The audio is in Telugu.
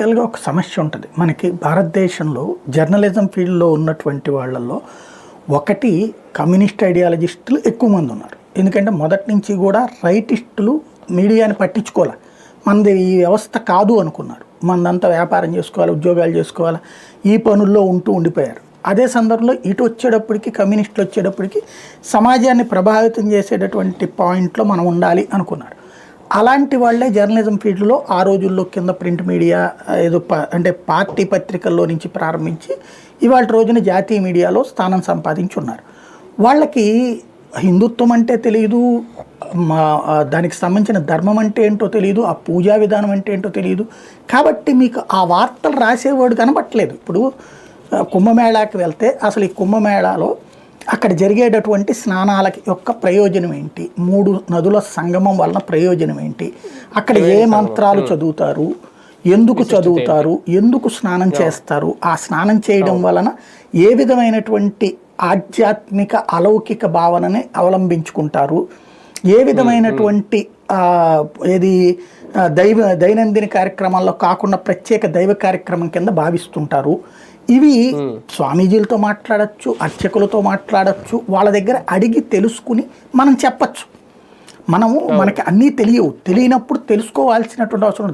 బేసికల్గా ఒక సమస్య ఉంటుంది మనకి భారతదేశంలో. జర్నలిజం ఫీల్డ్లో ఉన్నటువంటి వాళ్ళల్లో ఒకటి కమ్యూనిస్ట్ ఐడియాలజిస్టులు ఎక్కువ మంది ఉన్నారు. ఎందుకంటే మొదటి నుంచి కూడా రైటిస్టులు మీడియాని పట్టించుకోవాలి, మనది ఈ వ్యవస్థ కాదు అనుకున్నారు. మనదంతా వ్యాపారం చేసుకోవాలి, ఉద్యోగాలు చేసుకోవాలి, ఈ పనుల్లో ఉండిపోయారు. అదే సందర్భంలో ఇటు వచ్చేటప్పటికి కమ్యూనిస్టులు వచ్చేటప్పటికి సమాజాన్ని ప్రభావితం చేసేటటువంటి పాయింట్లో మనం ఉండాలి అనుకున్నారు. అలాంటి వాళ్ళే జర్నలిజం ఫీల్డ్లో ఆ రోజుల్లో కింద ప్రింట్ మీడియా ఏదో అంటే పార్టీ పత్రికల్లో నుంచి ప్రారంభించి ఇవాళ రోజున జాతీయ మీడియాలో స్థానం సంపాదించి ఉన్నారు. వాళ్ళకి హిందుత్వం అంటే తెలియదు, దానికి సంబంధించిన ధర్మం అంటే ఏంటో తెలియదు, ఆ పూజా విధానం అంటే ఏంటో తెలియదు. కాబట్టి మీకు ఆ వార్తలు రాసేవాడు కనబట్టలేదు. ఇప్పుడు కుంభమేళాకి వెళ్తే అసలు ఈ కుంభమేళాలో అక్కడ జరిగేటటువంటి స్నానాల యొక్క ప్రయోజనం ఏంటి, 3 నదుల సంగమం వలన ప్రయోజనం ఏంటి, అక్కడ ఏ మంత్రాలు చదువుతారు, ఎందుకు చదువుతారు, ఎందుకు స్నానం చేస్తారు, ఆ స్నానం చేయడం వలన ఏ విధమైనటువంటి ఆధ్యాత్మిక అలౌకిక భావనని అవలంబించుకుంటారు, ఏ విధమైనటువంటి దైనందిన కార్యక్రమాల్లో కాకుండా ప్రత్యేక దైవ కార్యక్రమం కింద భావిస్తుంటారు. ఇవి స్వామీజీలతో మాట్లాడచ్చు, అర్చకులతో మాట్లాడచ్చు, వాళ్ళ దగ్గర అడిగి తెలుసుకుని మనం చెప్పచ్చు. మనకి అన్నీ తెలియనప్పుడు తెలుసుకోవాల్సినటువంటి అవసరం.